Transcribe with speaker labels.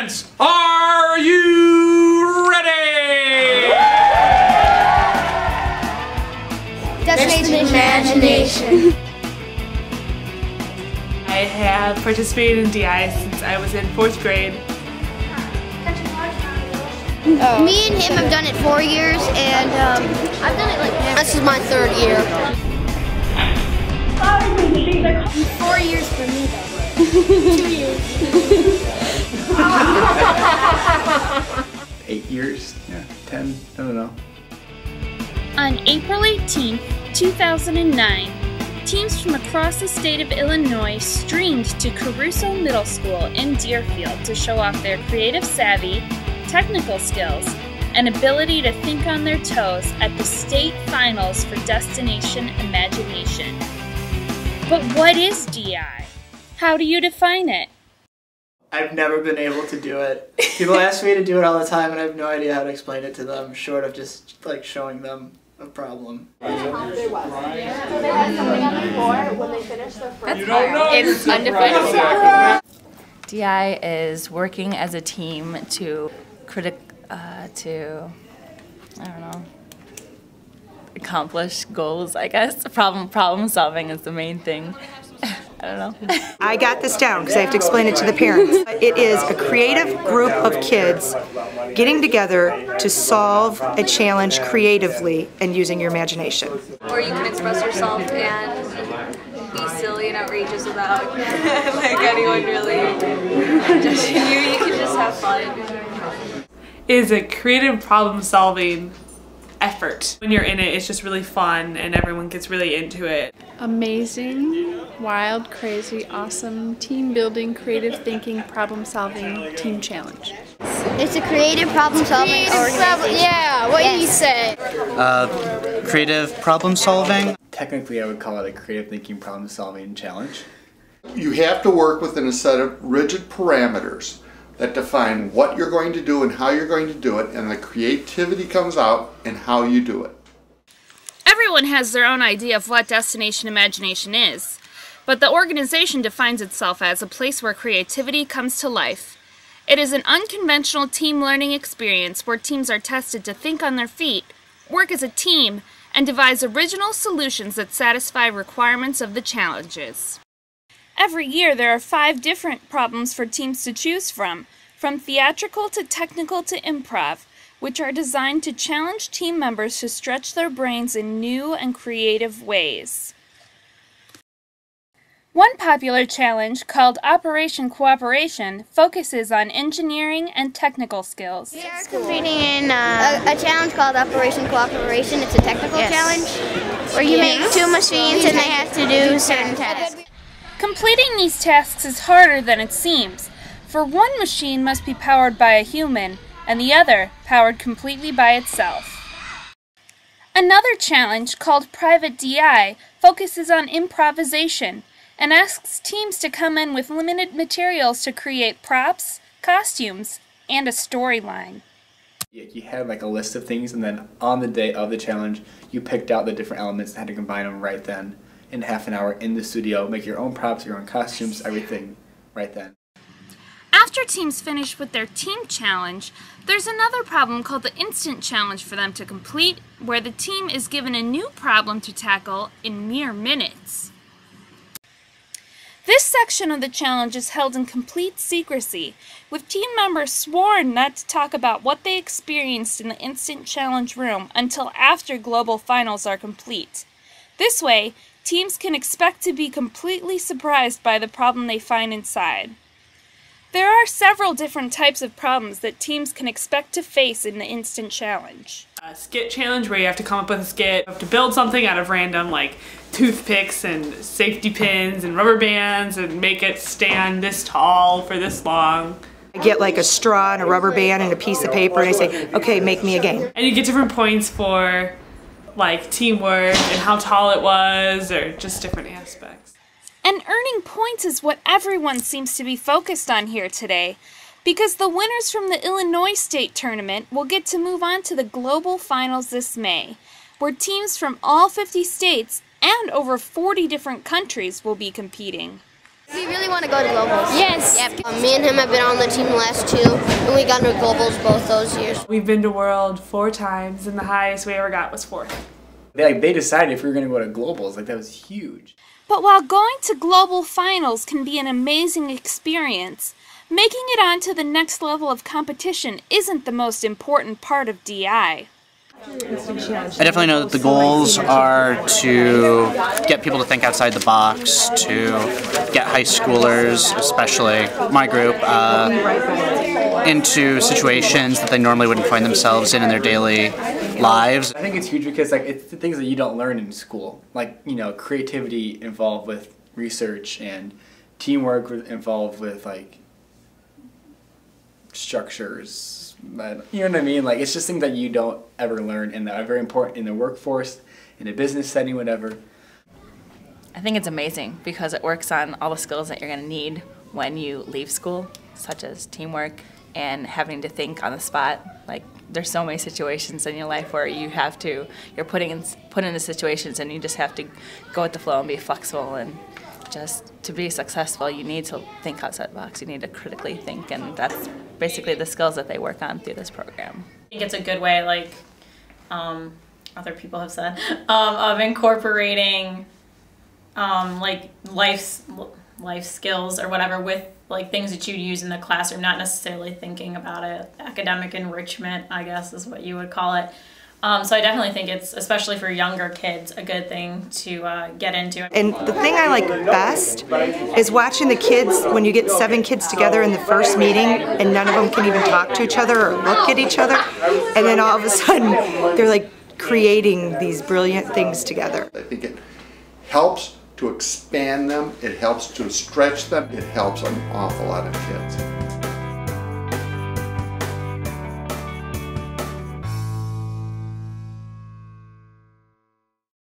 Speaker 1: Participants, are you ready?
Speaker 2: Destination Imagination.
Speaker 3: I have participated in DI since I was in 4th grade.
Speaker 2: Me and him have done it 4 years, and I've done it like this is my 3rd year. 4 years for me though. 2 years.
Speaker 4: 8 years? Yeah, 10, I don't know.
Speaker 5: On April 18, 2009, teams from across the state of Illinois streamed to Caruso Middle School in Deerfield to show off their creative savvy, technical skills, and ability to think on their toes at the state finals for Destination Imagination. But what is DI? How do you define it?
Speaker 6: I've never been able to do it. People ask me to do it all the time and I have no idea how to explain it to them, short of just like showing them a problem.
Speaker 7: It's undefinable. DI is working as a team to accomplish goals, I guess. Problem solving is the main thing. I don't know.
Speaker 8: I got this down because I have to explain it to the parents. It is a creative group of kids getting together to solve a challenge creatively and using your imagination.
Speaker 9: Or you can express yourself and be silly and outrageous without like anyone really judging you. You can just have fun.
Speaker 3: It is a creative problem-solving effort. When you're in it, it's just really fun and everyone gets really into it.
Speaker 10: Amazing, wild, crazy, awesome, team-building, creative thinking, problem-solving team challenge.
Speaker 2: It's a creative problem-solving organization. Yeah, what you said.
Speaker 11: Creative problem-solving.
Speaker 4: Technically, I would call it a creative thinking problem-solving challenge.
Speaker 12: You have to work within a set of rigid parameters that define what you're going to do and how you're going to do it, and the creativity comes out in how you do it.
Speaker 5: Everyone has their own idea of what Destination Imagination is, but the organization defines itself as a place where creativity comes to life. It is an unconventional team learning experience where teams are tested to think on their feet, work as a team, and devise original solutions that satisfy requirements of the challenges. Every year there are 5 different problems for teams to choose from theatrical to technical to improv, which are designed to challenge team members to stretch their brains in new and creative ways. One popular challenge, called Operation Cooperation, focuses on engineering and technical skills.
Speaker 2: We are competing in a challenge called Operation Cooperation. It's a technical challenge where you make 2 machines and they have to do certain tasks.
Speaker 5: Completing these tasks is harder than it seems, for one machine must be powered by a human, and the other powered completely by itself. Another challenge, called Private DI, focuses on improvisation, and asks teams to come in with limited materials to create props, costumes, and a storyline.
Speaker 4: You had like a list of things, and then on the day of the challenge, you picked out the different elements and had to combine them right then. In half an hour in the studio, make your own props, your own costumes, everything right then.
Speaker 5: After teams finish with their team challenge, there's another problem called the instant challenge for them to complete, where the team is given a new problem to tackle in mere minutes. This section of the challenge is held in complete secrecy, with team members sworn not to talk about what they experienced in the instant challenge room until after global finals are complete. This way, teams can expect to be completely surprised by the problem they find inside. There are several different types of problems that teams can expect to face in the instant challenge.
Speaker 3: A skit challenge where you have to come up with a skit. You have to build something out of random like toothpicks and safety pins and rubber bands and make it stand this tall for this long.
Speaker 8: I get like a straw and a rubber band and a piece of paper and I say, okay, make me a game.
Speaker 3: And you get different points for like teamwork and how tall it was, or just different aspects.
Speaker 5: And earning points is what everyone seems to be focused on here today, because the winners from the Illinois State Tournament will get to move on to the Global Finals this May, where teams from all 50 states and over 40 different countries will be competing.
Speaker 2: We really want to go to globals.
Speaker 13: Yes.
Speaker 2: Yep. Me and him have been on the team the last 2, and we got into globals both those years.
Speaker 3: We've been to World 4 times, and the highest we ever got was 4th.
Speaker 4: They decided if we were going to go to globals, like that was huge.
Speaker 5: But while going to global finals can be an amazing experience, making it onto the next level of competition isn't the most important part of DI.
Speaker 11: I definitely know that the goals are to get people to think outside the box, to get high schoolers, especially my group, into situations that they normally wouldn't find themselves in their daily lives.
Speaker 4: I think it's huge because like it's the things that you don't learn in school, like creativity involved with research and teamwork involved with like structures. But, you know what I mean? Like it's just things that you don't ever learn and that are very important in the workforce, in a business setting, whatever.
Speaker 7: I think it's amazing because it works on all the skills that you're going to need when you leave school, such as teamwork and having to think on the spot. Like there's so many situations in your life where you're put into situations and you just have to go with the flow and be flexible, and just to be successful you need to think outside the box, you need to critically think, and that's basically the skills that they work on through this program.
Speaker 13: I think it's a good way, like other people have said, of incorporating like life skills or whatever with like things that you'd use in the classroom, not necessarily thinking about it. Academic enrichment, I guess, is what you would call it. So I definitely think it's, especially for younger kids, a good thing to get into.
Speaker 8: And the thing I like best is watching the kids, when you get 7 kids together in the first meeting and none of them can even talk to each other or look at each other, and then all of a sudden they're like creating these brilliant things together.
Speaker 12: I think it helps to expand them, it helps to stretch them, it helps an awful lot of kids.